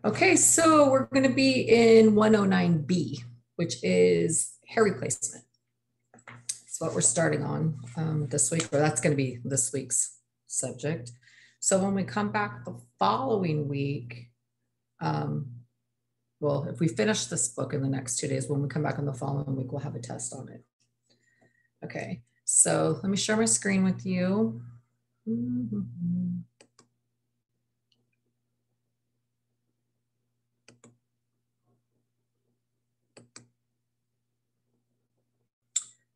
Okay, so we're going to be in 109B, which is hair replacement. That's what we're starting on this week, or that's going to be this week's subject. So when we come back the following week, well, if we finish this book in the next 2 days, when we come back on the following week, we'll have a test on it. Okay, so let me share my screen with you.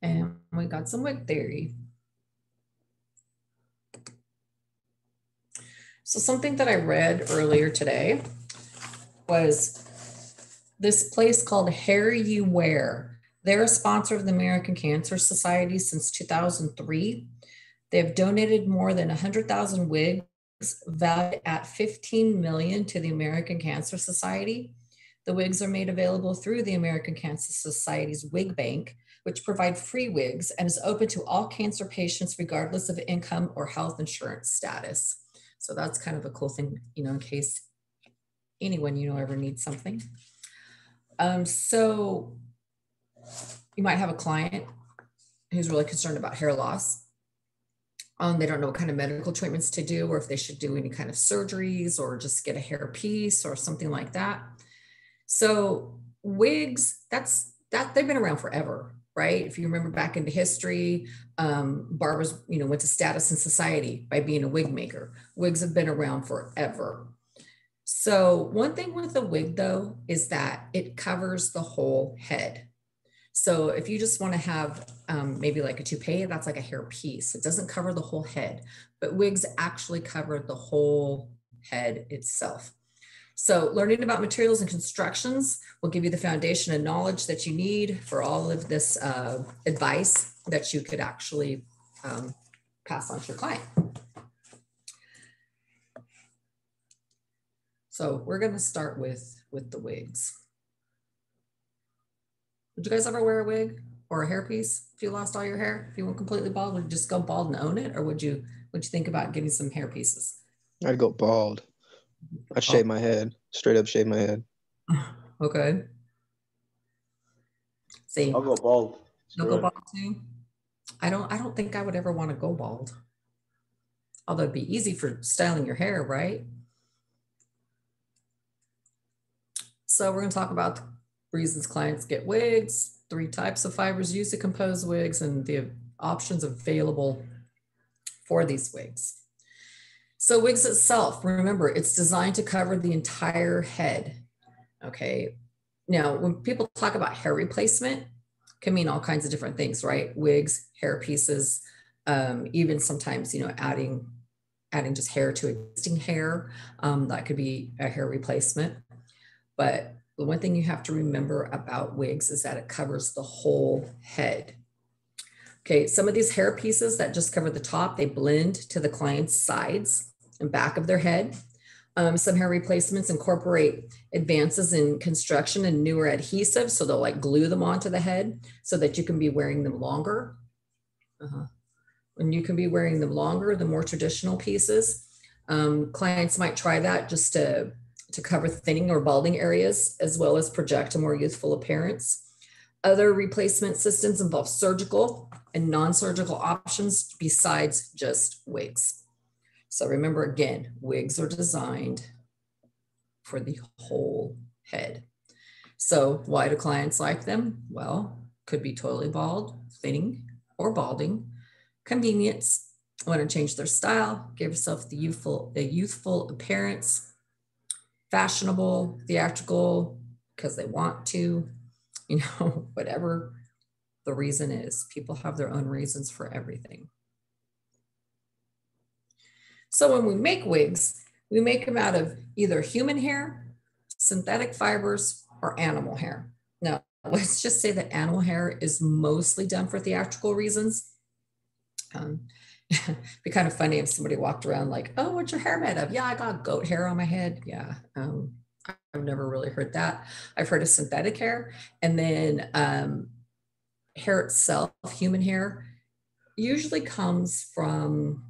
And we got some wig theory. So something that I read earlier today was this place called Hair You Wear. They're a sponsor of the American Cancer Society since 2003. They've donated more than 100,000 wigs valued at 15 million to the American Cancer Society. The wigs are made available through the American Cancer Society's Wig Bank, which provide free wigs and is open to all cancer patients regardless of income or health insurance status. So that's kind of a cool thing, in case anyone ever needs something. So you might have a client who's really concerned about hair loss. They don't know what kind of medical treatments to do, or if they should do any kind of surgeries or just get a hair piece or something like that. So wigs, they've been around forever, right? If you remember back into history, barbers, went to status in society by being a wig maker. Wigs have been around forever. So one thing with a wig though, is that it covers the whole head. So if you just want to have maybe like a toupee, that's like a hair piece. It doesn't cover the whole head, but wigs actually cover the whole head itself. So learning about materials and constructions will give you the foundation and knowledge that you need for all of this advice that you could actually pass on to your client. So we're going to start with the wigs. Would you guys ever wear a wig or a hairpiece if you lost all your hair? If you went completely bald, would you just go bald and own it, or would you think about getting some hair pieces? I'd go bald. I'd shave my head, straight up shave my head. Okay. See, I'll go bald. You'll go bald too? I don't think I would ever want to go bald. Although it'd be easy for styling your hair, right? So we're going to talk about the reasons clients get wigs, 3 types of fibers used to compose wigs, and the options available for these wigs. So wigs itself, remember, it's designed to cover the entire head. Okay. Now, when people talk about hair replacement, it can mean all kinds of different things, right? Wigs, hair pieces, even sometimes, adding just hair to existing hair. That could be a hair replacement. But the one thing you have to remember about wigs is that it covers the whole head. Okay, some of these hair pieces that just cover the top, they blend to the client's sides and back of their head. Some hair replacements incorporate advances in construction and newer adhesives, so they'll like glue them onto the head so that you can be wearing them longer. When you can be wearing them longer, the more traditional pieces, clients might try that just to cover thinning or balding areas, as well as project a more youthful appearance. Other replacement systems involve surgical and non-surgical options besides just wigs. So remember, again, wigs are designed for the whole head. So why do clients like them? Well, could be totally bald, thinning, or balding. Convenience, want to change their style, give yourself the youthful appearance. Fashionable, theatrical, because they want to, whatever the reason is. People have their own reasons for everything. So when we make wigs, we make them out of either human hair, synthetic fibers, or animal hair. Now, let's just say that animal hair is mostly done for theatrical reasons. It'd be kind of funny if somebody walked around like, oh, what's your hair made of? Yeah, I got goat hair on my head. Yeah, I've never really heard that. I've heard of synthetic hair. And then hair itself, human hair, usually comes from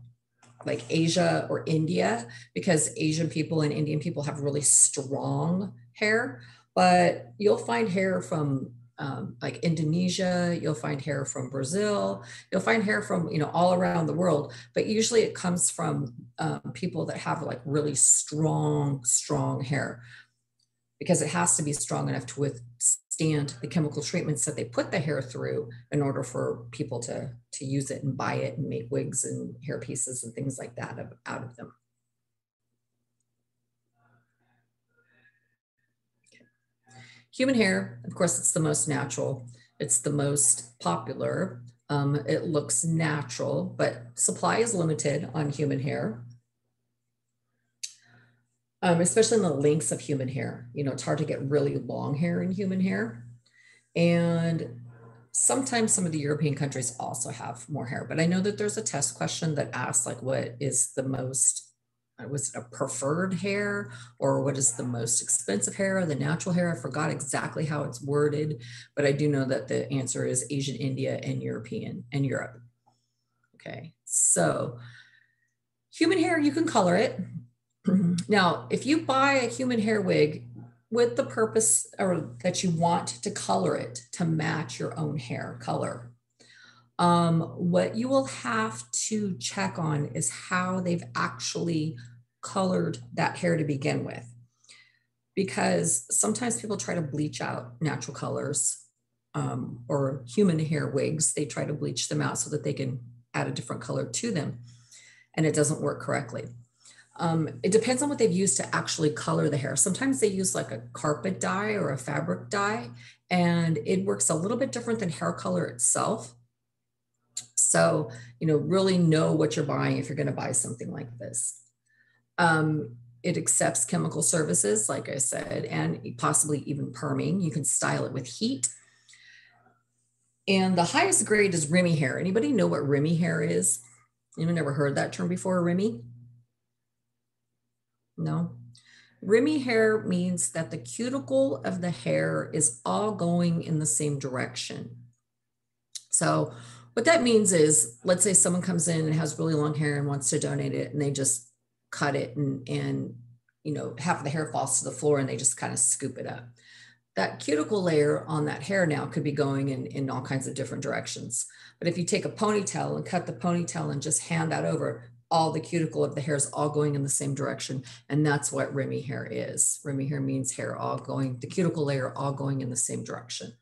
like Asia or India, because Asian people and Indian people have really strong hair, but you'll find hair from like Indonesia, you'll find hair from Brazil, you'll find hair from, you know, all around the world, but usually it comes from people that have like really strong hair, because it has to be strong enough to withstand the chemical treatments that they put the hair through in order for people to use it and buy it and make wigs and hair pieces and things like that out of them. Human hair, of course, it's the most natural. It's the most popular. It looks natural, but supply is limited on human hair. Especially in the lengths of human hair. You know, it's hard to get really long hair in human hair. And sometimes some of the European countries also have more hair, but I know that there's a test question that asks like, what is the most, was it a preferred hair, or what is the most expensive hair, or the natural hair? I forgot exactly how it's worded, but I do know that the answer is Asian, India, and European and Europe. Okay, so human hair, you can color it. Now, if you buy a human hair wig with the purpose or that you want to color it to match your own hair color, what you will have to check on is how they've actually colored that hair to begin with. Because sometimes people try to bleach out natural colors or human hair wigs. They try to bleach them out so that they can add a different color to them, and it doesn't work correctly. It depends on what they've used to actually color the hair. Sometimes they use like a carpet dye or a fabric dye, and it works a little bit different than hair color itself. So, you know, really know what you're buying if you're going to buy something like this. It accepts chemical services, like I said, and possibly even perming. You can style it with heat. And the highest grade is Remy hair. Anybody know what Remy hair is? Anyone ever heard that term before, Remy? No. Remy hair means that the cuticle of the hair is all going in the same direction. So what that means is, let's say someone comes in and has really long hair and wants to donate it, and they just cut it and you know, half of the hair falls to the floor and they just kind of scoop it up. That cuticle layer on that hair now could be going in all kinds of different directions. But if you take a ponytail and cut the ponytail and just hand that over, all the cuticle of the hair is all going in the same direction. And that's what Remy hair is. Remy hair means hair all going, the cuticle layer all going in the same direction.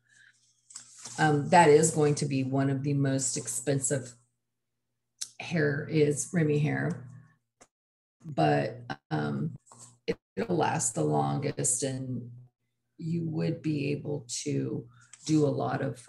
That is going to be one of the most expensive hair, is Remy hair, but it'll last the longest, and you would be able to do a lot of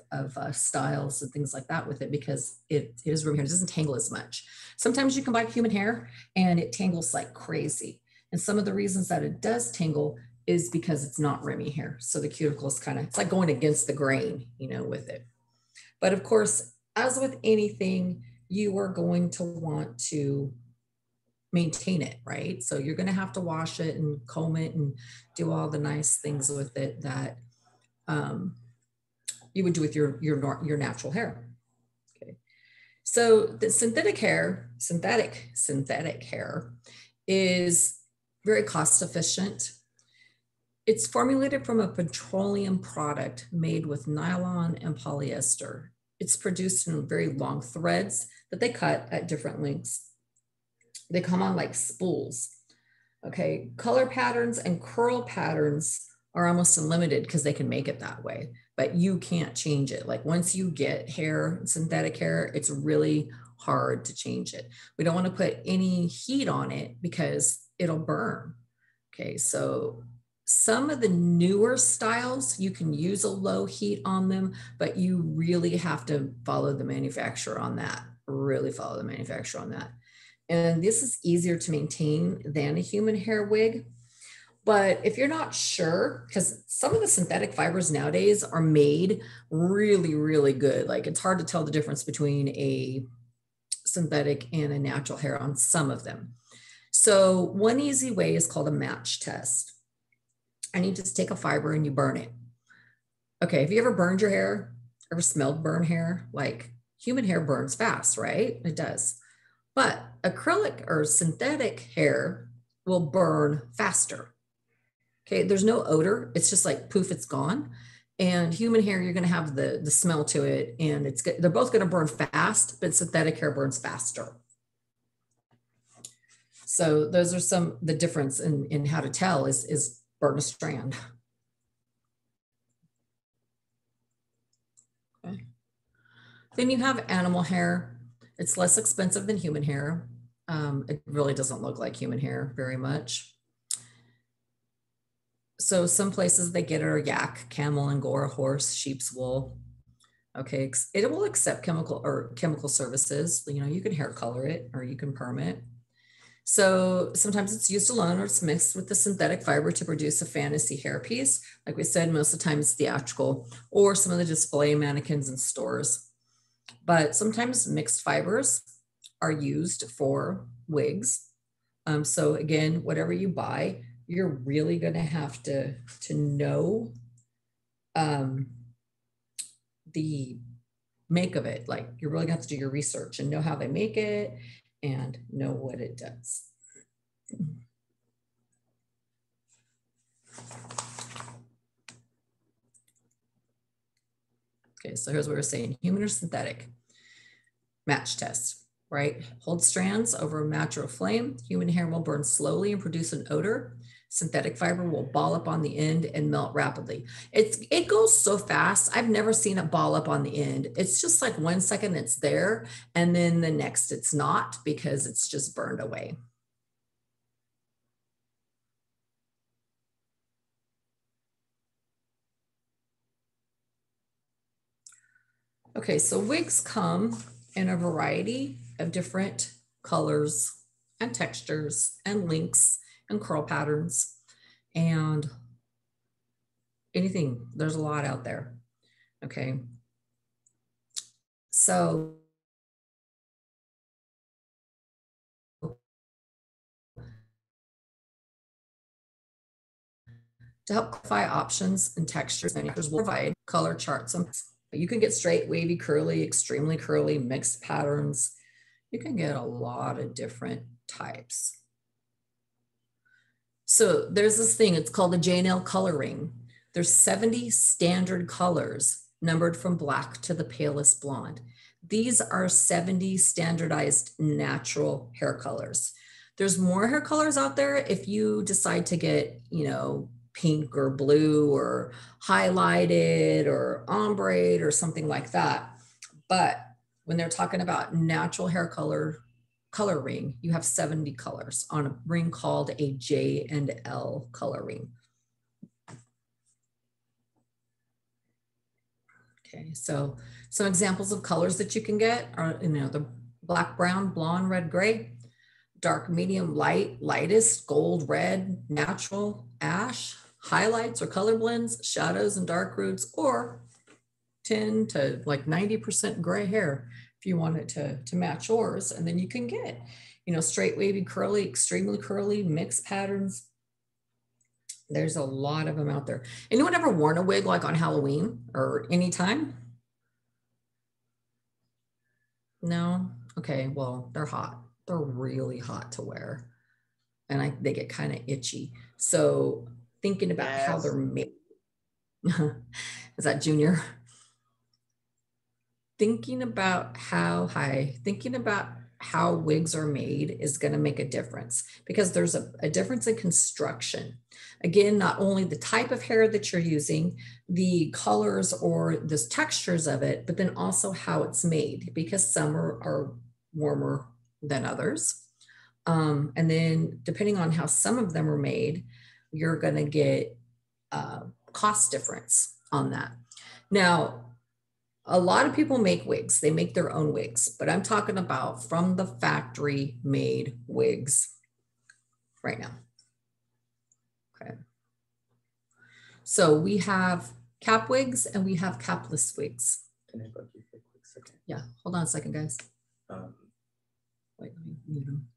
styles and things like that with it, because it is Remy hair. It doesn't tangle as much. Sometimes you can buy human hair and it tangles like crazy. And some of the reasons that it does tangle is because it's not Remy hair. So the cuticle is kind of, it's like going against the grain, you know, with it. But of course, as with anything, you are going to want to maintain it, right? So you're going to have to wash it and comb it and do all the nice things with it that you would do with your natural hair. Okay. So the synthetic hair is very cost efficient. It's formulated from a petroleum product made with nylon and polyester. It's produced in very long threads that they cut at different lengths. They come on like spools. Okay, color patterns and curl patterns are almost unlimited because they can make it that way, but you can't change it. Like once you get hair, synthetic hair, it's really hard to change it. We don't want to put any heat on it because it'll burn. Okay, so some of the newer styles, you can use a low heat on them, but you really have to follow the manufacturer on that, really follow the manufacturer on that. And this is easier to maintain than a human hair wig. But if you're not sure, because some of the synthetic fibers nowadays are made really, really good. Like it's hard to tell the difference between a synthetic and a natural hair on some of them. So one easy way is called a match test. And you just take a fiber and you burn it. Okay, have you ever burned your hair? Ever smelled burnt hair? Like human hair burns fast, right? It does. But acrylic or synthetic hair will burn faster. Okay, there's no odor. It's just like poof, it's gone. And human hair, you're going to have the smell to it, and they're both going to burn fast, but synthetic hair burns faster. So those are the difference in how to tell is burn a strand. Okay. Then you have animal hair. It's less expensive than human hair. It really doesn't look like human hair very much. So some places they get it are yak, camel, Angora, horse, sheep's wool. Okay, it will accept chemical services. You know, you can hair color it or you can perm it. So sometimes it's used alone or it's mixed with the synthetic fiber to produce a fantasy hairpiece. Like we said, most of the time it's theatrical or some of the display mannequins in stores. But sometimes mixed fibers are used for wigs. So again, whatever you buy, you're really going to have to know the make of it. Like you're really going to have to do your research and know how they make it and know what it does. Okay, so here's what we're saying: human or synthetic. Match test, right? Hold strands over a match or a flame. Human hair will burn slowly and produce an odor. Synthetic fiber will ball up on the end and melt rapidly. It goes so fast. I've never seen it ball up on the end. It's just like 1 second it's there, and then the next it's not because it's just burned away. Okay, so wigs come in a variety of different colors and textures and lengths and curl patterns and anything. There's a lot out there. Okay. So to help clarify options and textures, manufacturers will provide color charts. You can get straight, wavy, curly, extremely curly, mixed patterns. You can get a lot of different types. So there's this thing, it's called the J&L coloring. There's 70 standard colors numbered from black to the palest blonde. These are 70 standardized natural hair colors. There's more hair colors out there if you decide to get, you know, pink or blue or highlighted or ombre or something like that. But when they're talking about natural hair color ring, you have 70 colors on a ring called a J&L color ring. Okay, so some examples of colors that you can get are, you know, the black, brown, blonde, red, gray, dark, medium, light, lightest, gold, red, natural, ash, highlights or color blends, shadows and dark roots, or 10 to like 90% gray hair if you want it to match yours. And then you can get, you know, straight, wavy, curly, extremely curly, mixed patterns. There's a lot of them out there. Anyone ever worn a wig like on Halloween or anytime? No? Okay, well, they're hot. They're really hot to wear. And they get kind of itchy. So thinking about how they're made. Is that Junior? Thinking about how wigs are made is going to make a difference because there's a difference in construction. Again, not only the type of hair that you're using, the colors or the textures of it, but then also how it's made because some are warmer than others. And then depending on how some of them are made, you're going to get cost difference on that. Now, a lot of people make wigs. They make their own wigs, but I'm talking about from the factory made wigs right now. Okay. So we have cap wigs and we have capless wigs. Can I bug you for a quick second? Yeah, hold on a second, guys. Wait, let me mute them.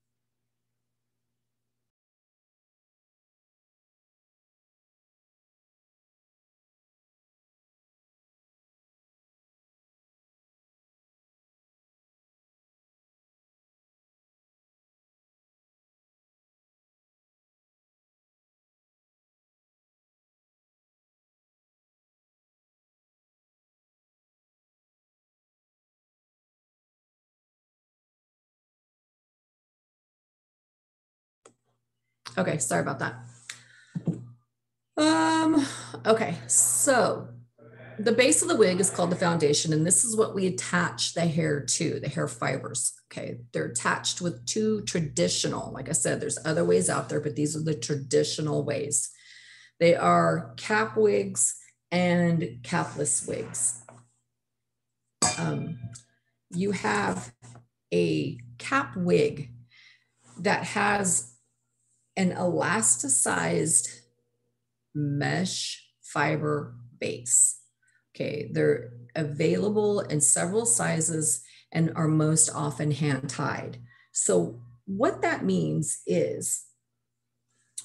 Okay, sorry about that. Okay, so the base of the wig is called the foundation, and this is what we attach the hair to, the hair fibers. Okay, they're attached with two traditional, like I said, there's other ways out there, but these are the traditional ways. They are cap wigs and capless wigs. You have a cap wig that has an elasticized mesh fiber base. Okay, they're available in several sizes and are most often hand tied. So what that means is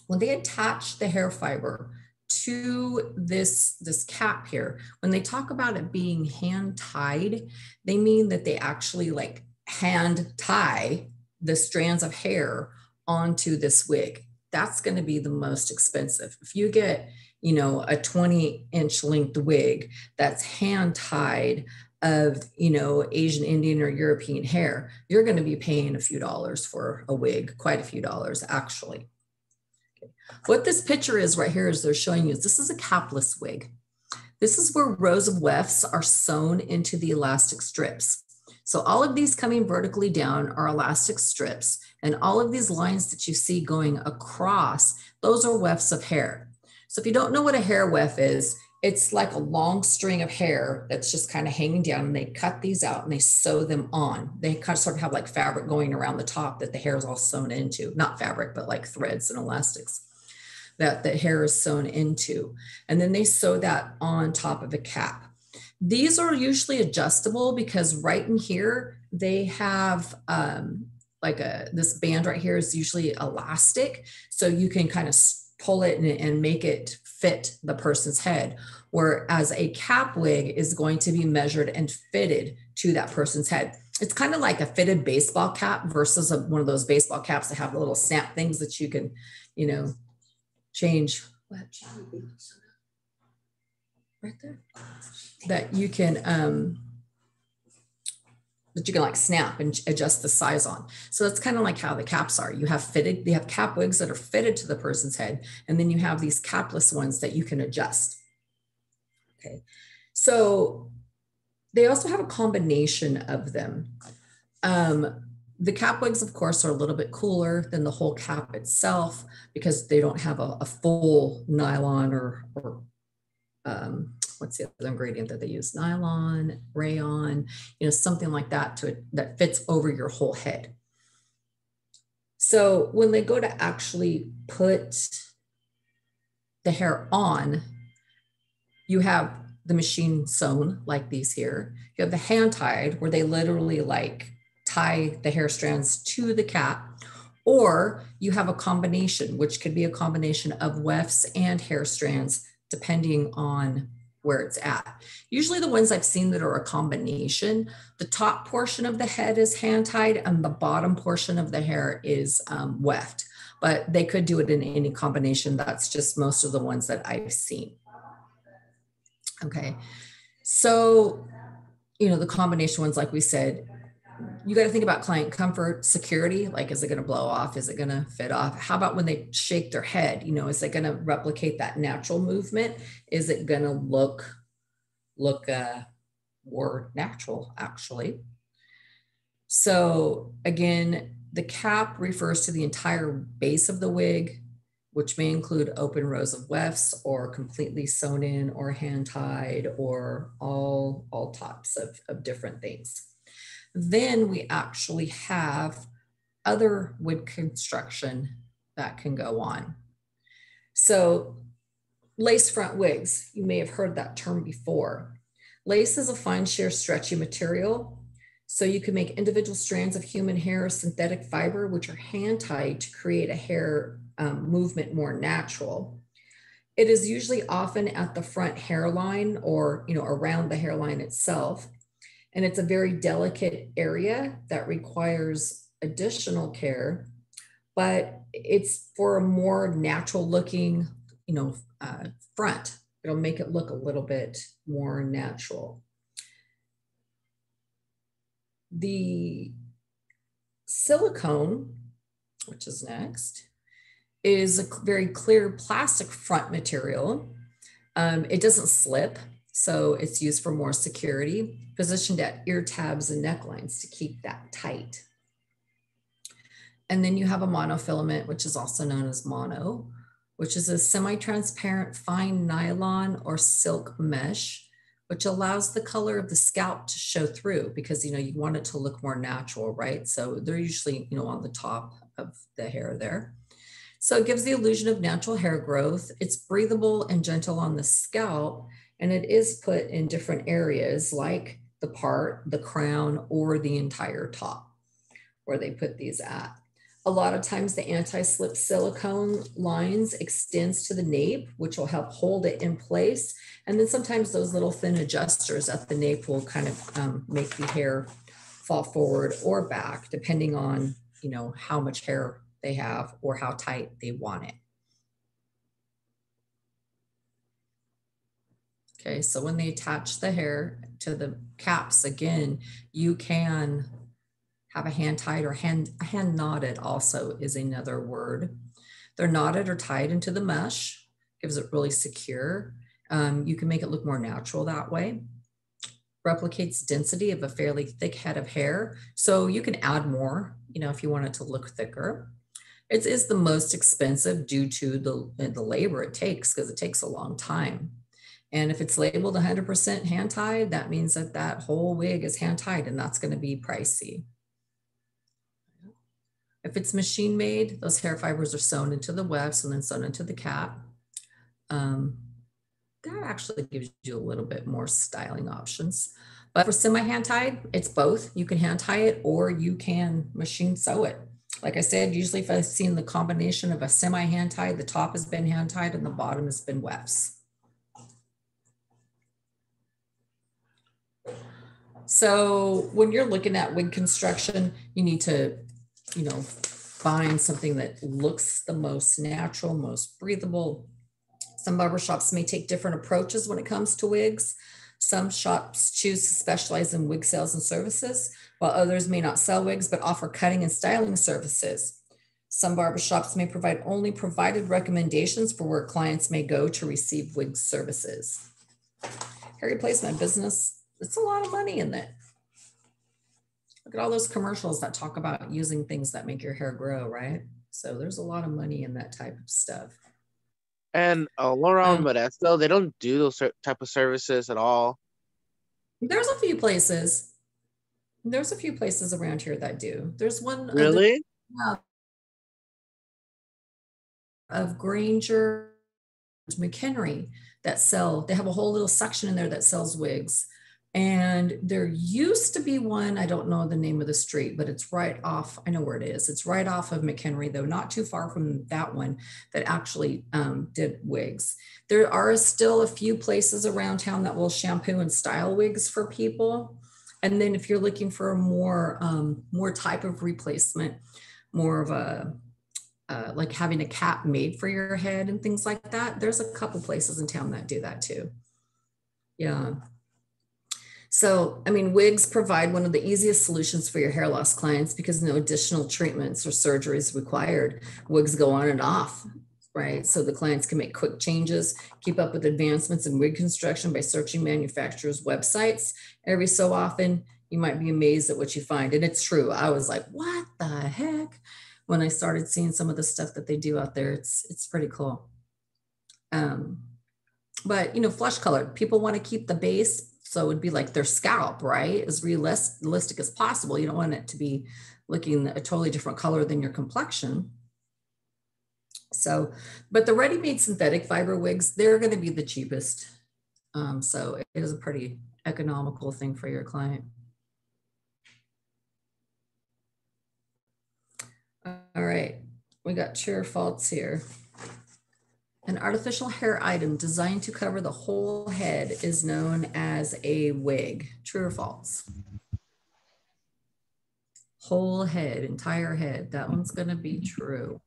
when they attach the hair fiber to this cap here, when they talk about it being hand tied, they mean that they actually like hand tie the strands of hair onto this wig. That's going to be the most expensive. If you get, you know, a 20-inch length wig that's hand tied of, you know, Asian, Indian, or European hair, you're going to be paying a few dollars for a wig, quite a few dollars actually. What this picture is right here is they're showing you, this is a capless wig. This is where rows of wefts are sewn into the elastic strips. So all of these coming vertically down are elastic strips, and all of these lines that you see going across, those are wefts of hair. So if you don't know what a hair weft is, it's like a long string of hair that's just kind of hanging down, and they cut these out and they sew them on. They kind of sort of have like fabric going around the top that the hair is all sewn into, not fabric, but like threads and elastics that the hair is sewn into. And then they sew that on top of a cap. These are usually adjustable because right in here, they have like this band right here is usually elastic. So you can kind of pull it and make it fit the person's head. Whereas a cap wig is going to be measured and fitted to that person's head. It's kind of like a fitted baseball cap versus one of those baseball caps that have the little snap things that you can, you know, change. Right there. That you can like snap and adjust the size on. So that's kind of like how the caps are. You have fitted, they have cap wigs that are fitted to the person's head, and then you have these capless ones that you can adjust. Okay, so they also have a combination of them. The cap wigs, of course, are a little bit cooler than the whole cap itself because they don't have a full nylon or what's the other ingredient that they use? Nylon, rayon, you know, something like that that fits over your whole head. So when they go to actually put the hair on, you have the machine sewn like these here. You have the hand tied where they literally like tie the hair strands to the cap, or you have a combination, which could be a combination of wefts and hair strands depending on where it's at. Usually the ones I've seen that are a combination, the top portion of the head is hand tied and the bottom portion of the hair is weft, but they could do it in any combination. That's just most of the ones that I've seen. Okay, so, you know, the combination ones, like we said, you got to think about client comfort, security, like, is it going to blow off? Is it going to fit off? How about when they shake their head? You know, is it going to replicate that natural movement? Is it going to look more natural, actually? So again, the cap refers to the entire base of the wig, which may include open rows of wefts or completely sewn in or hand tied or all types of different things. Then we actually have other wig construction that can go on. So lace front wigs, you may have heard that term before. Lace is a fine sheer stretchy material. So you can make individual strands of human hair or synthetic fiber, which are hand tied to create a hair movement more natural. It is usually often at the front hairline or, you know, around the hairline itself. And it's a very delicate area that requires additional care, but it's for a more natural looking, you know, front. It'll make it look a little bit more natural. The silicone, which is next, is a very clear plastic front material. It doesn't slip, so it's used for more security, positioned at ear tabs and necklines to keep that tight. And then you have a monofilament, which is also known as mono, which is a semi-transparent fine nylon or silk mesh, which allows the color of the scalp to show through because, you want it to look more natural, right? So they're usually, on the top of the hair there. So it gives the illusion of natural hair growth. It's breathable and gentle on the scalp, and it is put in different areas like the crown, or the entire top where they put these at. A lot of times the anti-slip silicone lines extends to the nape, which will help hold it in place. And then sometimes those little thin adjusters at the nape will kind of make the hair fall forward or back, depending on, how much hair they have or how tight they want it. Okay, so when they attach the hair to the caps, again, you can have a hand tied or hand knotted also is another word. They're knotted or tied into the mesh, gives it really secure. You can make it look more natural that way. Replicates density of a fairly thick head of hair. So you can add more, if you want it to look thicker. It is the most expensive due to the labor it takes, because it takes a long time. And if it's labeled 100% hand tied, that means that that whole wig is hand tied, and that's going to be pricey. If it's machine made, those hair fibers are sewn into the wefts and then sewn into the cap. That actually gives you a little bit more styling options. But for semi-hand tied, it's both. You can hand tie it or you can machine sew it. Like I said, usually if I've seen the combination of a semi-hand tied, the top has been hand tied and the bottom has been wefts. So when you're looking at wig construction, you need to, find something that looks the most natural, most breathable. Some barbershops may take different approaches when it comes to wigs. Some shops choose to specialize in wig sales and services, while others may not sell wigs, but offer cutting and styling services. Some barbershops may provide only provided recommendations for where clients may go to receive wig services. Hair replacement business, it's a lot of money in that. Look at all those commercials that talk about using things that make your hair grow, right? So there's a lot of money in that type of stuff. And Laura and Modesto, they don't do those type of services at all. There's a few places. There's a few places around here that do. There's one. Really? Of Granger, McHenry that sell. They have a whole little section in there that sells wigs. And there used to be one, I don't know the name of the street, but it's right off, I know where it is. It's right off of McHenry, though, not too far from that one that actually did wigs. There are still a few places around town that will shampoo and style wigs for people. And then if you're looking for a more type of replacement, more of a, like having a cap made for your head and things like that, there's a couple places in town that do that too. Yeah. So, wigs provide one of the easiest solutions for your hair loss clients because no additional treatments or surgeries required. Wigs go on and off, right? So the clients can make quick changes, keep up with advancements in wig construction by searching manufacturers' websites. Every so often, you might be amazed at what you find. And it's true. I was like, what the heck? When I started seeing some of the stuff that they do out there, it's pretty cool. But, flesh colored, people want to keep the base. So it would be like their scalp, right? As realistic as possible. You don't want it to be looking a totally different color than your complexion. So, but the ready-made synthetic fiber wigs, they're going to be the cheapest. So it is a pretty economical thing for your client. All right, we got true or false here. An artificial hair item designed to cover the whole head is known as a wig. True or false? Whole head, entire head. That one's going to be true.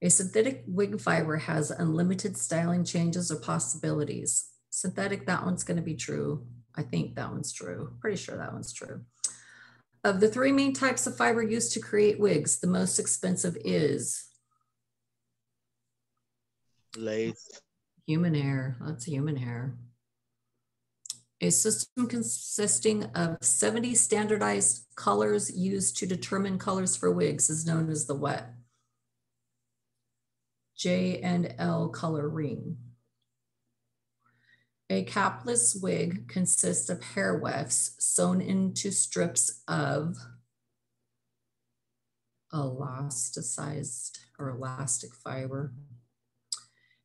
A synthetic wig fiber has unlimited styling changes or possibilities. Synthetic, that one's going to be true. I think that one's true. Pretty sure that one's true. Of the three main types of fiber used to create wigs, the most expensive is Lace. Human hair. That's human hair. A system consisting of 70 standardized colors used to determine colors for wigs is known as the what? J&L color ring. A capless wig consists of hair wefts sewn into strips of elasticized or elastic fiber.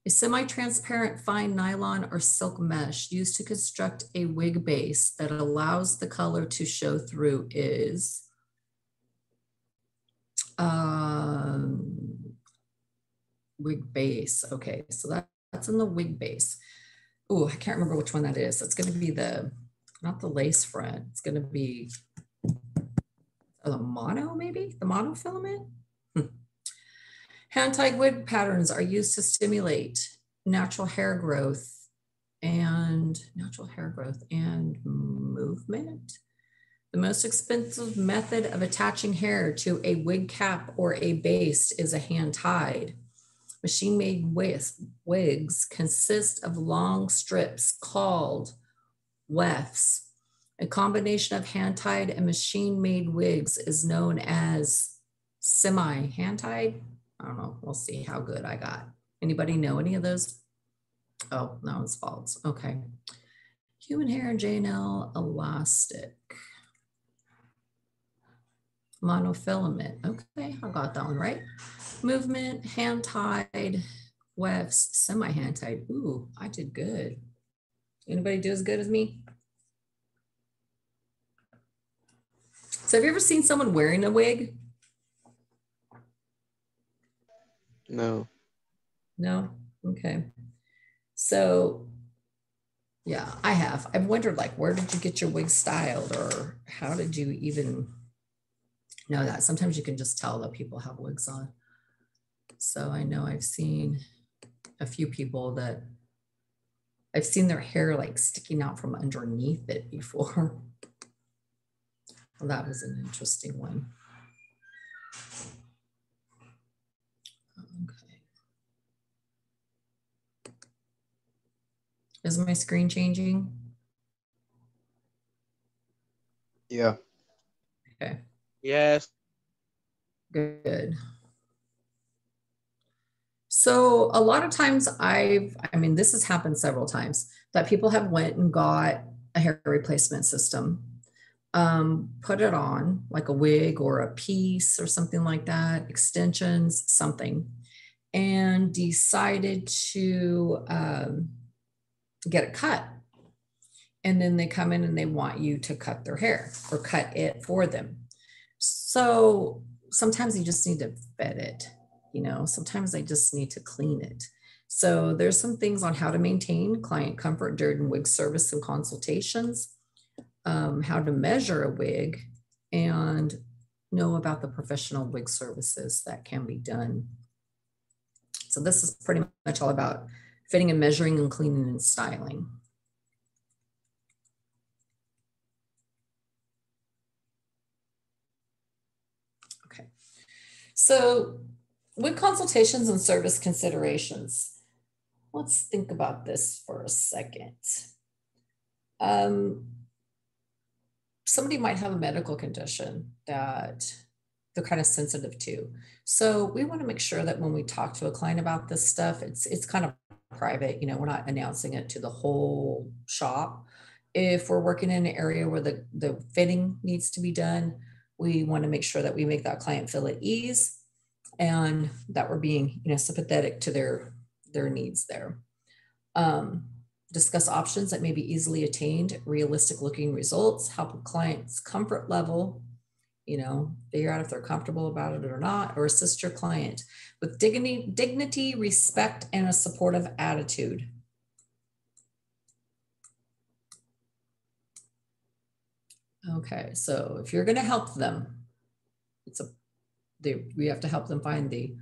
A semi-transparent fine nylon or silk mesh used to construct a wig base that allows the color to show through is wig base. Okay, so that's in the wig base. Oh, I can't remember which one that is. It's going to be not the lace front. It's going to be the mono, maybe the monofilament. Hand-tied wig patterns are used to stimulate natural hair growth and movement. The most expensive method of attaching hair to a wig cap or a base is a hand-tied. Machine-made wigs consist of long strips called wefts. A combination of hand-tied and machine-made wigs is known as semi-hand-tied. I don't know. We'll see how good I got. Anybody know any of those? Oh, no, it's false. Okay. Human hair, J&L, elastic. Monofilament. Okay, I got that one right. Movement, hand-tied, wefts, semi-hand-tied. Ooh, I did good. Anybody do as good as me? So have you ever seen someone wearing a wig? No. No? Okay. So yeah, I have. I've wondered, like, where did you get your wig styled, or how did you even know that? Sometimes you can just tell that people have wigs on. So I know I've seen a few people that I've seen their hair like sticking out from underneath it before. Well, that was an interesting one. Okay. Is my screen changing? Yeah. Okay. Yes. Good. So a lot of times I mean, this has happened several times that people have went and got a hair replacement system, put it on like a wig or a piece or something like that, extensions, something, and decided to get it cut. And then they come in and they want you to cut their hair or cut it for them. So sometimes you just need to vet it. You know, sometimes I just need to clean it. So there's some things on how to maintain client comfort during wig service and consultations, how to measure a wig, and know about the professional wig services that can be done. So this is pretty much all about fitting and measuring and cleaning and styling. Okay, so wig consultations and service considerations. Let's think about this for a second. Somebody might have a medical condition that they're kind of sensitive to. So we want to make sure that when we talk to a client about this stuff, it's kind of private. You know, we're not announcing it to the whole shop. If we're working in an area where the fitting needs to be done, we want to make sure that we make that client feel at ease and that we're being, you know, sympathetic to their needs there. Discuss options that may be easily attained, realistic looking results, help a client's comfort level, you know, figure out if they're comfortable about it or not, or assist your client with dignity, respect, and a supportive attitude. Okay, so if you're going to help them, we have to help them find the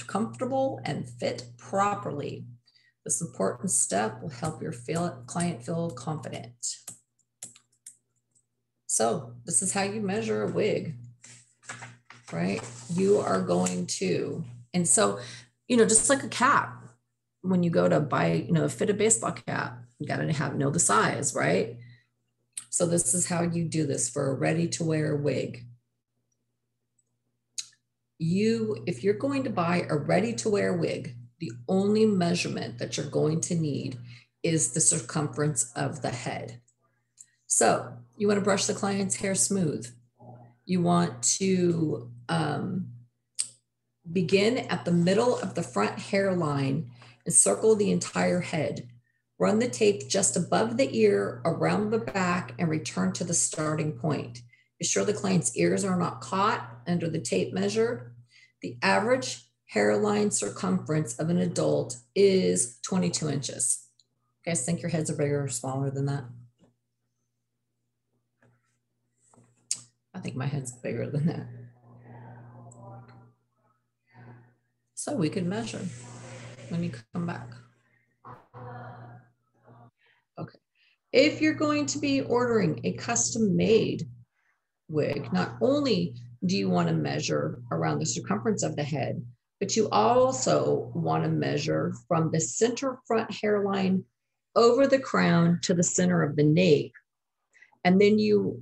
comfortable and fit properly. This important step will help your client feel confident. So this is how you measure a wig, right? You are going to, and so, you know, just like a cap, when you go to buy, you know, fit a baseball cap, you got to know the size, right? So this is how you do this for a ready to wear wig. If you're going to buy a ready to wear wig, the only measurement that you're going to need is the circumference of the head. So you want to brush the client's hair smooth. You want to begin at the middle of the front hairline and circle the entire head. Run the tape just above the ear, around the back, and return to the starting point. Be sure the client's ears are not caught under the tape measure. The average hairline circumference of an adult is 22 inches. You guys think your heads are bigger or smaller than that? I think my head's bigger than that. So we could measure. Let me come back. Okay. If you're going to be ordering a custom made wig, not only do you want to measure around the circumference of the head, but you also want to measure from the center front hairline over the crown to the center of the nape. And then you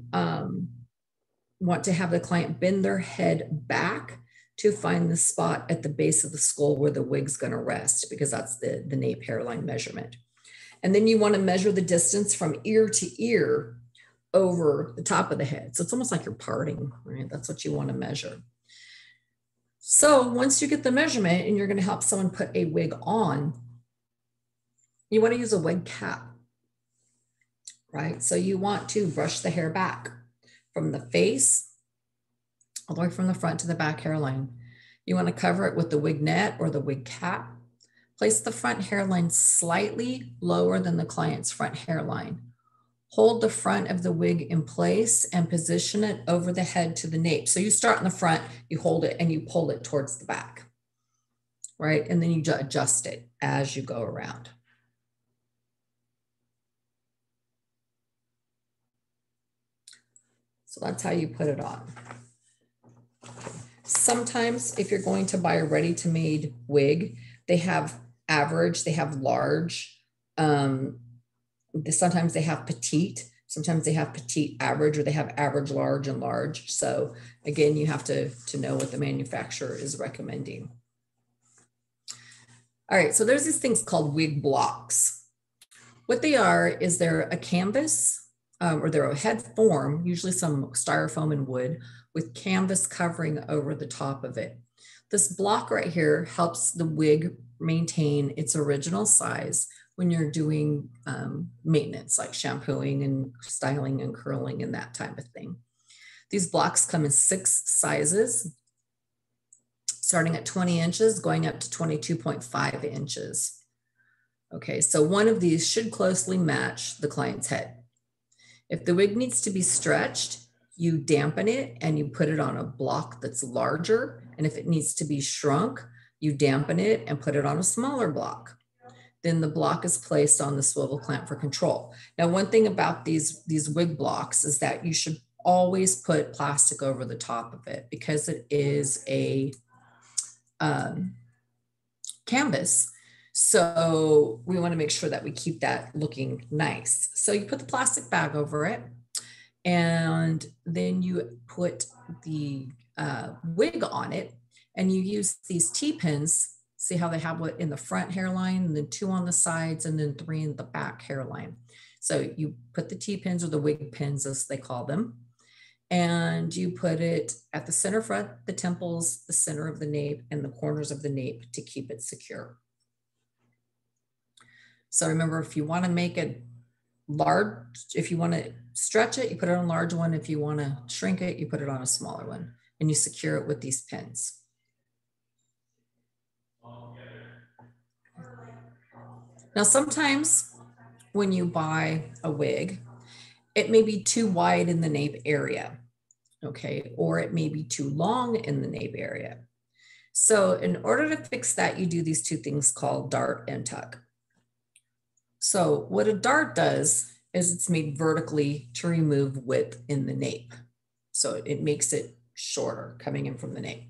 want to have the client bend their head back to find the spot at the base of the skull where the wig's going to rest, because that's the nape hairline measurement. And then you want to measure the distance from ear to ear over the top of the head. So it's almost like you're parting, right? That's what you want to measure. So once you get the measurement and you're going to help someone put a wig on, you want to use a wig cap, right? So you want to brush the hair back from the face all the way from the front to the back hairline. You want to cover it with the wig net or the wig cap. Place the front hairline slightly lower than the client's front hairline. Hold the front of the wig in place and position it over the head to the nape. So you start in the front, you hold it and you pull it towards the back, right? And then you adjust it as you go around. So that's how you put it on. Sometimes if you're going to buy a ready-to-made wig, they have average, they have large, sometimes they have petite, sometimes they have petite average, or they have average, large, and large. So again, you have to know what the manufacturer is recommending. All right, so there's these things called wig blocks. What they are is they're a canvas or they're a head form, usually some styrofoam and wood, with canvas covering over the top of it. This block right here helps the wig maintain its original size when you're doing maintenance, like shampooing and styling and curling and that type of thing. These blocks come in 6 sizes, starting at 20 inches, going up to 22.5 inches. Okay, so one of these should closely match the client's head. If the wig needs to be stretched, you dampen it and you put it on a block that's larger. And if it needs to be shrunk, you dampen it and put it on a smaller block. Then the block is placed on the swivel clamp for control. Now, one thing about these wig blocks is that you should always put plastic over the top of it, because it is a canvas. So we want to make sure that we keep that looking nice. So you put the plastic bag over it, and then you put the wig on it, and you use these T-pins. See how they have what in the front hairline, and then 2 on the sides, and then 3 in the back hairline. So you put the T-pins, or the wig pins as they call them, and you put it at the center front, the temples, the center of the nape, and the corners of the nape to keep it secure. So remember, if you want to make it large, if you want to stretch it, you put it on a large one. If you want to shrink it, you put it on a smaller one, and you secure it with these pins. Now, sometimes when you buy a wig, it may be too wide in the nape area, okay? Or it may be too long in the nape area. So in order to fix that, you do these 2 things called dart and tuck. So what a dart does is it's made vertically to remove width in the nape. So it makes it shorter coming in from the nape.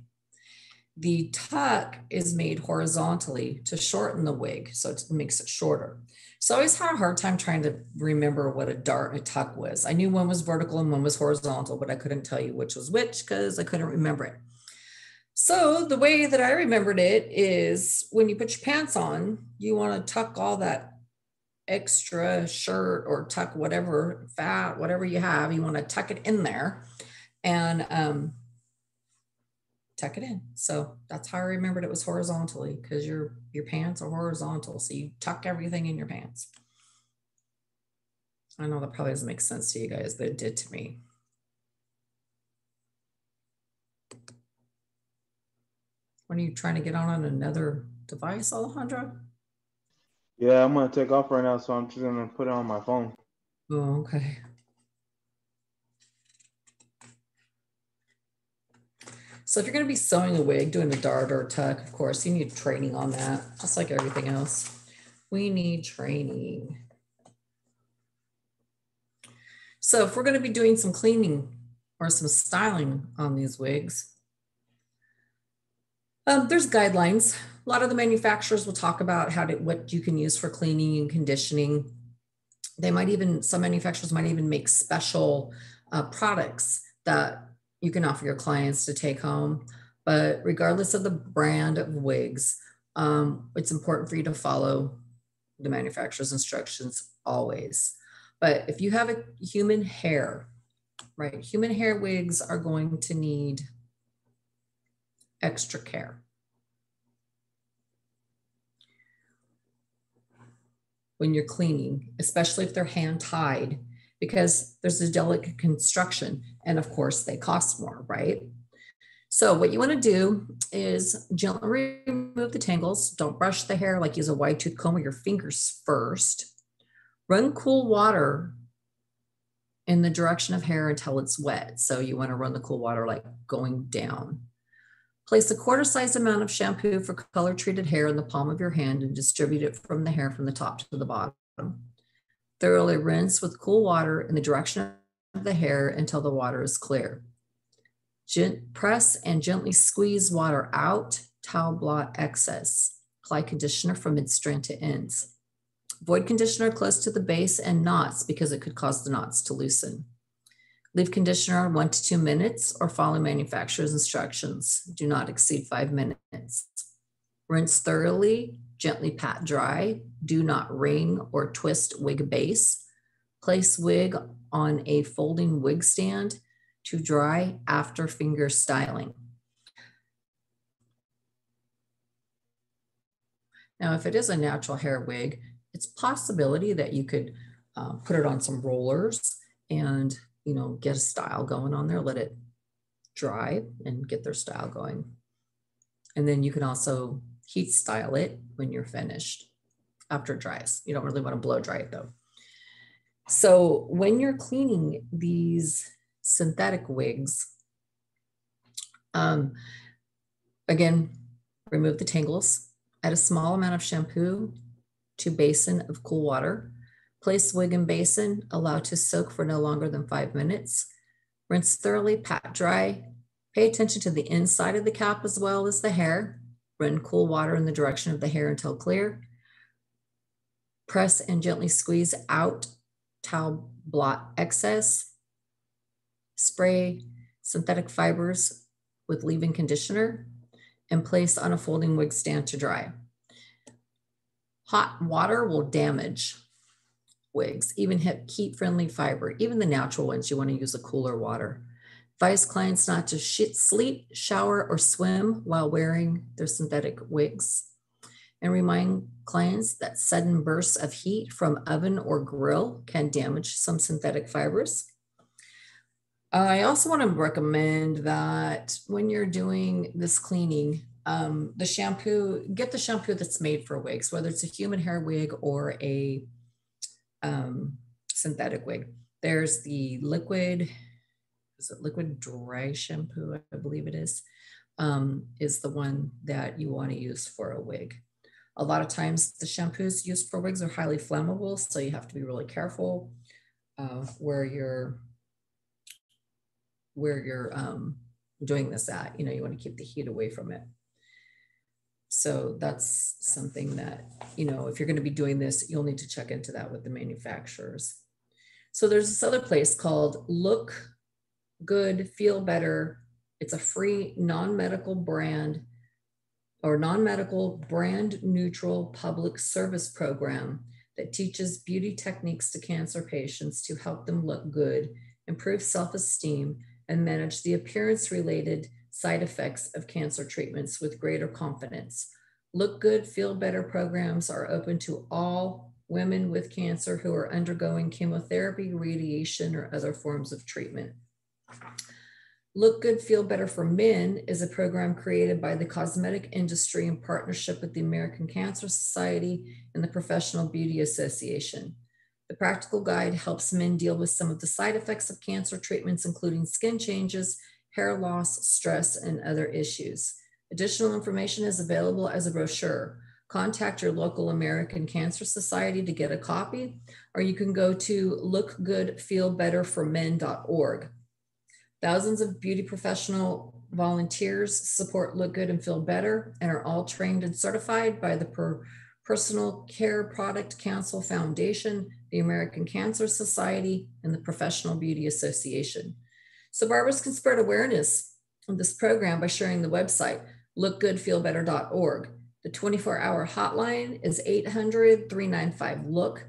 The tuck is made horizontally to shorten the wig, so it makes it shorter. So I always had a hard time trying to remember what a dart and a tuck was. I knew one was vertical and one was horizontal, but I couldn't tell you which was which because I couldn't remember it. So the way that I remembered it is when you put your pants on, you want to tuck all that extra shirt or tuck whatever fat, whatever you have, you want to tuck it in there and tuck it in. So that's how I remembered it was horizontally, because your pants are horizontal. So you tuck everything in your pants. I know that probably doesn't make sense to you guys, but it did to me. When are you trying to get on another device, Alejandro? Yeah, I'm gonna take off right now, so I'm just gonna put it on my phone. Oh, okay. So if you're going to be sewing a wig, doing a dart or a tuck, of course, you need training on that, just like everything else. We need training. So if we're going to be doing some cleaning or some styling on these wigs, there's guidelines. A lot of the manufacturers will talk about what you can use for cleaning and conditioning. They might even, some manufacturers might even make special products that you can offer your clients to take home. But regardless of the brand of wigs, it's important for you to follow the manufacturer's instructions always. But if you have a human hair, right, human hair wigs are going to need extra care. When you're cleaning, especially if they're hand tied, because there's a delicate construction and of course they cost more, right? So what you want to do is gently remove the tangles. Don't brush the hair, like use a wide tooth comb with your fingers first. Run cool water in the direction of hair until it's wet. So you want to run the cool water like going down. Place a quarter-sized amount of shampoo for color-treated hair in the palm of your hand and distribute it from the hair from the top to the bottom. Thoroughly rinse with cool water in the direction of the hair until the water is clear. Press and gently squeeze water out, towel blot excess. Apply conditioner from mid-strand to ends. Avoid conditioner close to the base and knots because it could cause the knots to loosen. Leave conditioner 1 to 2 minutes or follow manufacturer's instructions. Do not exceed 5 minutes. Rinse thoroughly, gently pat dry. Do not wring or twist wig base. Place wig on a folding wig stand to dry after finger styling. Now, if it is a natural hair wig, it's a possibility that you could put it on some rollers and get a style going on there, let it dry and get their style going. And then you can also heat style it when you're finished after it dries. You don't really want to blow dry it though. So when you're cleaning these synthetic wigs, again, remove the tangles. Add a small amount of shampoo to basin of cool water. Place wig in basin, allow to soak for no longer than 5 minutes. Rinse thoroughly, pat dry. Pay attention to the inside of the cap as well as the hair. Run cool water in the direction of the hair until clear. Press and gently squeeze out towel blot excess. Spray synthetic fibers with leave-in conditioner and place on a folding wig stand to dry. Hot water will damage wigs, even heat-friendly fiber, even the natural ones, you want to use a cooler water. Advise clients not to sleep, shower, or swim while wearing their synthetic wigs. And remind clients that sudden bursts of heat from oven or grill can damage some synthetic fibers. I also want to recommend that when you're doing this cleaning, the shampoo, get the shampoo that's made for wigs, whether it's a human hair wig or a synthetic wig. There's the liquid dry shampoo, I believe it is the one that you want to use for a wig. A lot of times the shampoos used for wigs are highly flammable, so you have to be really careful where you're doing this at. You want to keep the heat away from it. So that's something that, you know, if you're going to be doing this, you'll need to check into that with the manufacturers. So there's this other place called Look Good, Feel Better. It's a free non-medical brand or non-medical brand neutral public service program that teaches beauty techniques to cancer patients to help them look good, improve self-esteem, and manage the appearance-related side effects of cancer treatments with greater confidence. Look Good, Feel Better programs are open to all women with cancer who are undergoing chemotherapy, radiation, or other forms of treatment. Look Good, Feel Better for Men is a program created by the cosmetic industry in partnership with the American Cancer Society and the Professional Beauty Association. The practical guide helps men deal with some of the side effects of cancer treatments, including skin changes, hair loss, stress, and other issues. Additional information is available as a brochure. Contact your local American Cancer Society to get a copy, or you can go to lookgoodfeelbetterformen.org. Thousands of beauty professional volunteers support Look Good and Feel Better and are all trained and certified by the Personal Care Product Council Foundation, the American Cancer Society, and the Professional Beauty Association. So barbers can spread awareness of this program by sharing the website, lookgoodfeelbetter.org. The 24-hour hotline is 800-395-LOOK.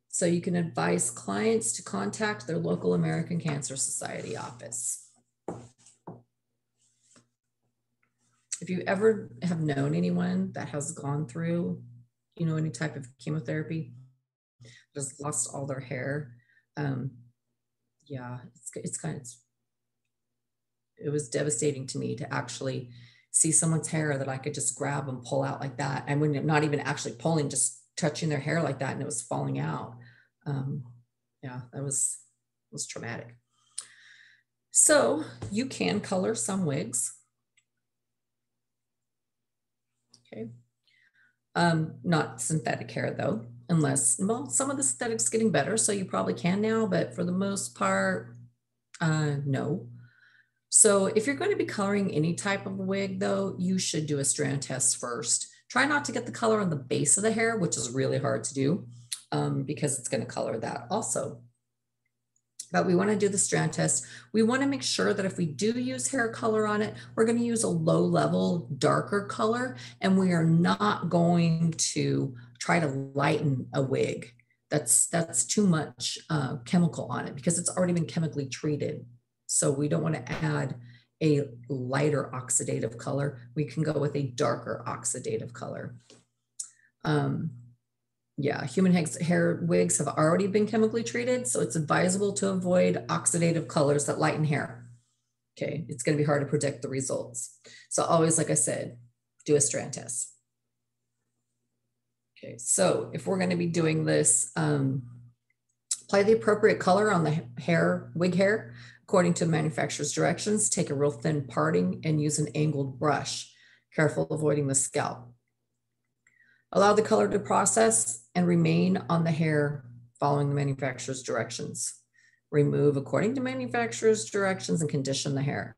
So you can advise clients to contact their local American Cancer Society office. If you ever have known anyone that has gone through, you know, any type of chemotherapy, just lost all their hair, yeah, it was devastating to me to actually see someone's hair that I could just grab and pull out like that. And when not even actually pulling, just touching their hair like that, and it was falling out. Yeah, that was traumatic. So you can color some wigs. Okay. Not synthetic hair though, unless, well, some of the synthetic's getting better, so you probably can now, but for the most part, no. So if you're going to be coloring any type of wig though, you should do a strand test first. Try not to get the color on the base of the hair, which is really hard to do because it's going to color that also. But we want to do the strand test. We want to make sure that if we do use hair color on it, we're going to use a low level, darker color, and we are not going to try to lighten a wig. That's too much chemical on it because it's already been chemically treated. So we don't want to add a lighter oxidative color. We can go with a darker oxidative color. Yeah, human hair wigs have already been chemically treated, so it's advisable to avoid oxidative colors that lighten hair. Okay, it's going to be hard to predict the results. So always, like I said, do a strand test. Okay, so if we're going to be doing this, apply the appropriate color on the wig hair according to the manufacturer's directions. Take a real thin parting and use an angled brush, careful avoiding the scalp. Allow the color to process and remain on the hair following the manufacturer's directions. Remove according to manufacturer's directions and condition the hair.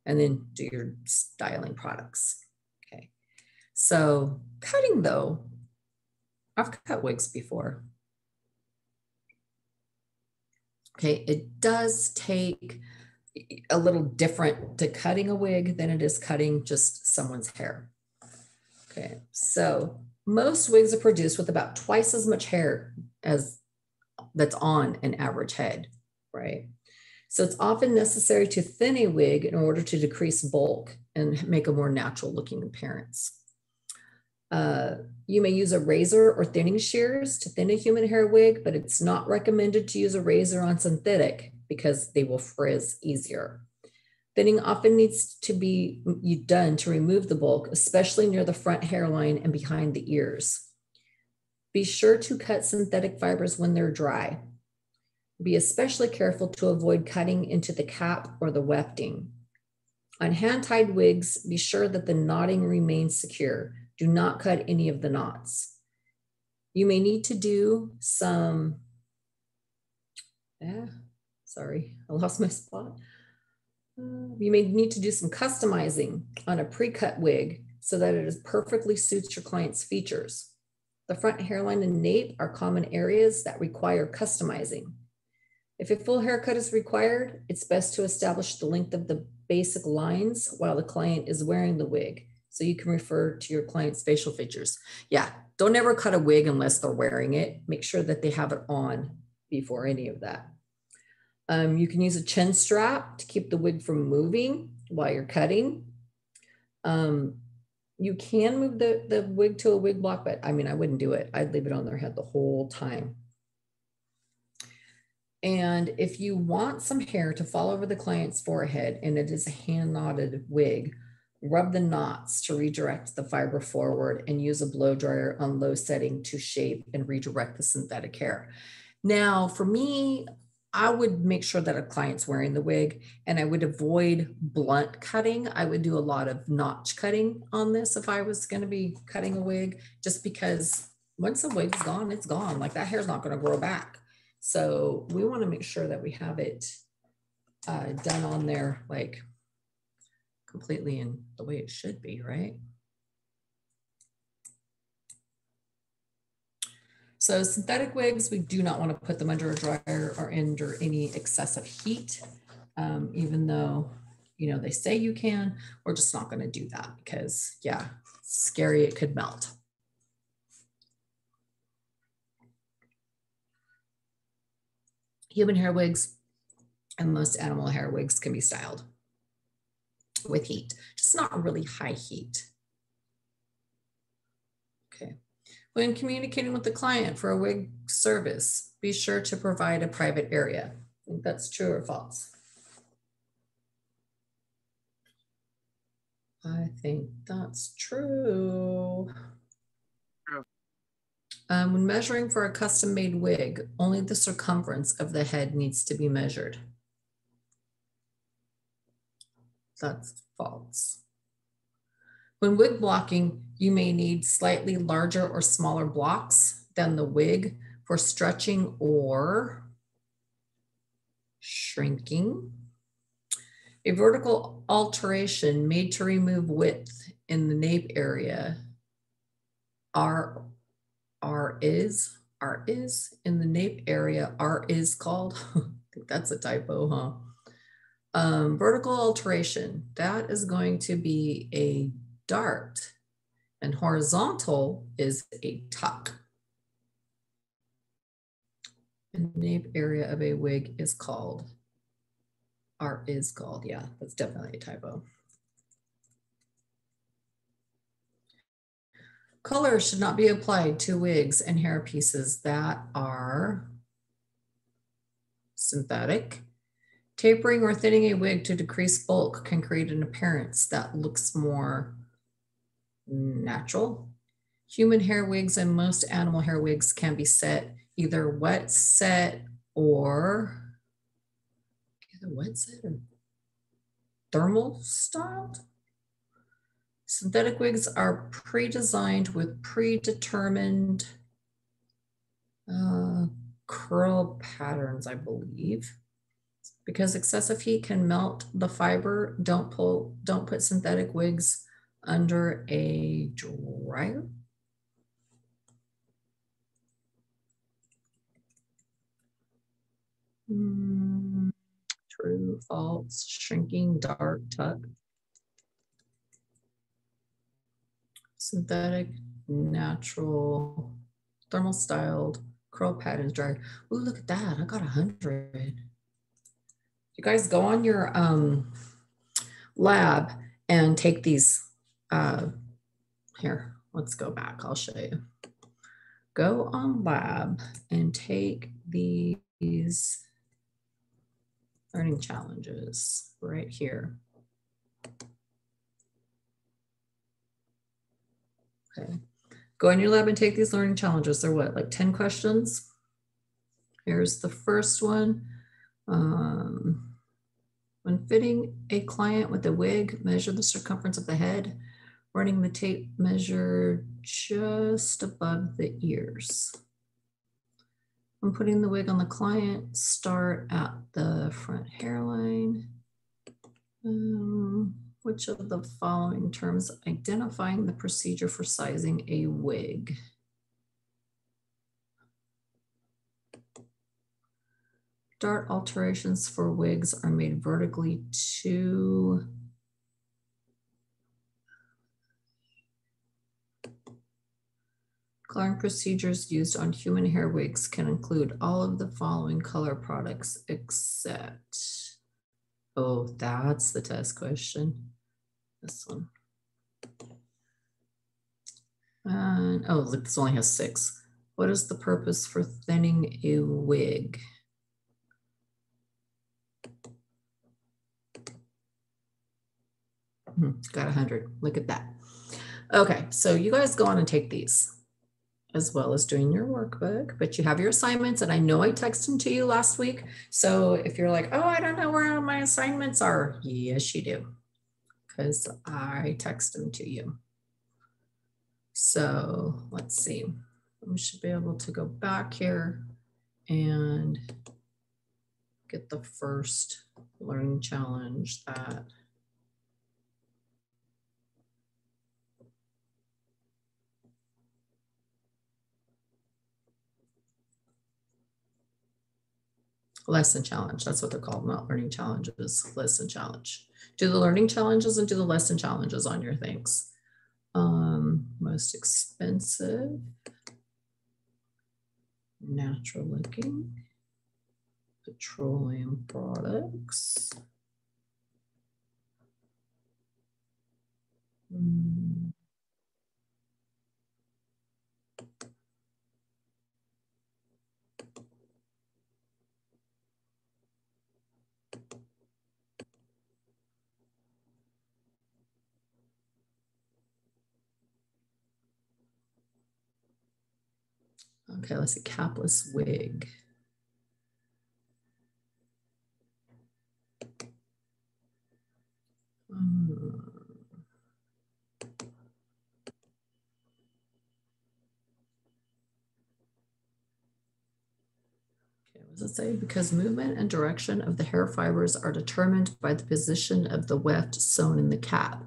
And then do your styling products. Okay. So cutting though, I've cut wigs before. Okay, it does take a little different to cutting a wig than it is cutting just someone's hair. Okay, so most wigs are produced with about twice as much hair as that's on an average head, right? So it's often necessary to thin a wig in order to decrease bulk and make a more natural looking appearance. You may use a razor or thinning shears to thin a human hair wig, but it's not recommended to use a razor on synthetic because they will frizz easier. Thinning often needs to be done to remove the bulk, especially near the front hairline and behind the ears. Be sure to cut synthetic fibers when they're dry. Be especially careful to avoid cutting into the cap or the wefting. On hand-tied wigs, be sure that the knotting remains secure. Do not cut any of the knots. You may need to do some, sorry, I lost my spot. You may need to do some customizing on a pre-cut wig so that it is perfectly suits your client's features. The front hairline and nape are common areas that require customizing. If a full haircut is required, it's best to establish the length of the basic lines while the client is wearing the wig, so you can refer to your client's facial features. Yeah, don't ever cut a wig unless they're wearing it. Make sure that they have it on before any of that. You can use a chin strap to keep the wig from moving while you're cutting. You can move the wig to a wig block, but I mean, I wouldn't do it. I'd leave it on their head the whole time. And if you want some hair to fall over the client's forehead and it is a hand knotted wig, rub the knots to redirect the fiber forward and use a blow dryer on low setting to shape and redirect the synthetic hair. Now, for me, I would make sure that a client's wearing the wig, and I would avoid blunt cutting. I would do a lot of notch cutting on this if I was going to be cutting a wig, just because once the wig's gone, it's gone. Like, that hair's not going to grow back. So we want to make sure that we have it done on there, like completely in the way it should be, right? So synthetic wigs, we do not want to put them under a dryer or under any excessive heat, even though, you know, they say you can. We're just not going to do that because, yeah, it's scary, it could melt. Human hair wigs and most animal hair wigs can be styled with heat, just not really high heat. Okay. When communicating with the client for a wig service, be sure to provide a private area. I think that's true or false? I think that's true. When measuring for a custom-made wig, only the circumference of the head needs to be measured. That's false. When wig blocking, you may need slightly larger or smaller blocks than the wig for stretching or shrinking. A vertical alteration made to remove width in the nape area is in the nape area, is called. I think that's a typo, huh? Vertical alteration, that is going to be a dart, and horizontal is a tuck. And the nape area of a wig is called, yeah, that's definitely a typo. Color should not be applied to wigs and hair pieces that are synthetic. Tapering or thinning a wig to decrease bulk can create an appearance that looks more natural. Human hair wigs and most animal hair wigs can be set either wet set or thermal styled. Synthetic wigs are pre-designed with predetermined curl patterns, I believe. Because excessive heat can melt the fiber, don't put synthetic wigs under a dryer. True, false, shrinking, dark, tuck. Synthetic, natural, thermal styled, curl patterns, dryer. Ooh, look at that, I got 100. You guys go on your lab and take these, here, let's go back, I'll show you. Go on lab and take these learning challenges right here. Okay, go in your lab and take these learning challenges. They're what, like 10 questions? Here's the first one. When fitting a client with a wig, measure the circumference of the head, running the tape measure just above the ears. When putting the wig on the client, start at the front hairline. Which of the following terms identifying the procedure for sizing a wig? Dart alterations for wigs are made vertically to coloring procedures used on human hair wigs can include all of the following color products except, oh, that's the test question. This one. And oh, look, this only has 6. What is the purpose for thinning a wig? Got 100. Look at that. Okay, so you guys go on and take these as well as doing your workbook, but you have your assignments, and I know I texted them to you last week. So if you're like, oh, I don't know where my assignments are, yes, you do, because I text them to you. So let's see. We should be able to go back here and get the first learning challenge that lesson challenge. That's what they're called, not learning challenges, lesson challenge. Do the learning challenges and do the lesson challenges on your things. Most expensive, natural looking, petroleum products. Okay, let's see, capless wig. What does it say? Because movement and direction of the hair fibers are determined by the position of the weft sewn in the cap.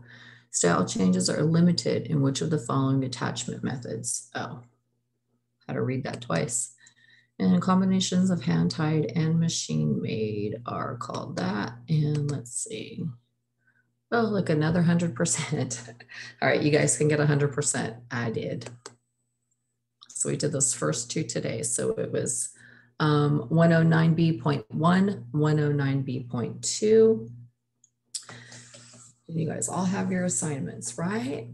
Style changes are limited in which of the following attachment methods? Oh, had to read that twice. And combinations of hand-tied and machine-made are called that. And let's see. Oh, look, another 100%. All right, you guys can get 100%. I did. So we did those first 2 today. So it was 109B.1, 109B.2. You guys all have your assignments, right?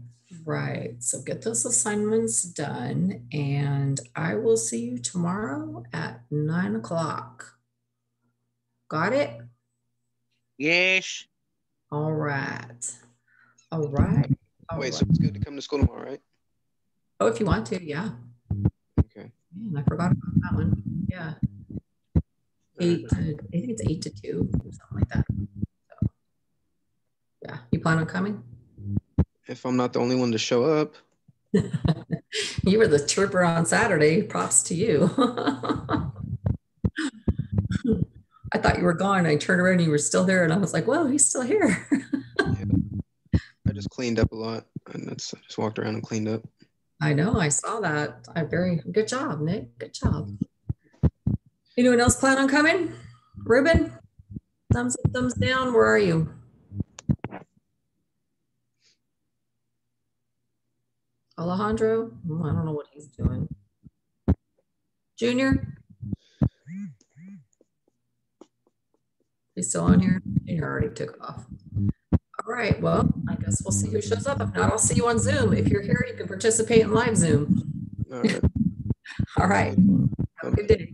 Right. So get those assignments done, and I will see you tomorrow at 9 o'clock. Got it? Yes. All right. All right. Wait, so it's good to come to school tomorrow, right? Oh, if you want to, yeah. Okay. Man, I forgot about that one. Yeah. 8 to, I think it's 8 to 2, something like that. So, yeah. You plan on coming? If I'm not the only one to show up. You were the trooper on Saturday. Props to you. I thought you were gone. I turned around and you were still there, and I was like, whoa, he's still here. Yeah. I just cleaned up a lot, and I just walked around and cleaned up. I know, I saw that. Very good job, Nick. Good job. Anyone else plan on coming? Ruben? Thumbs up, thumbs down. Where are you? Alejandro? I don't know what he's doing. Junior? He's still on here? Junior already took off. All right, well, I guess we'll see who shows up. If not, I'll see you on Zoom. If you're here, you can participate in live Zoom. All right. All right. Have a good day.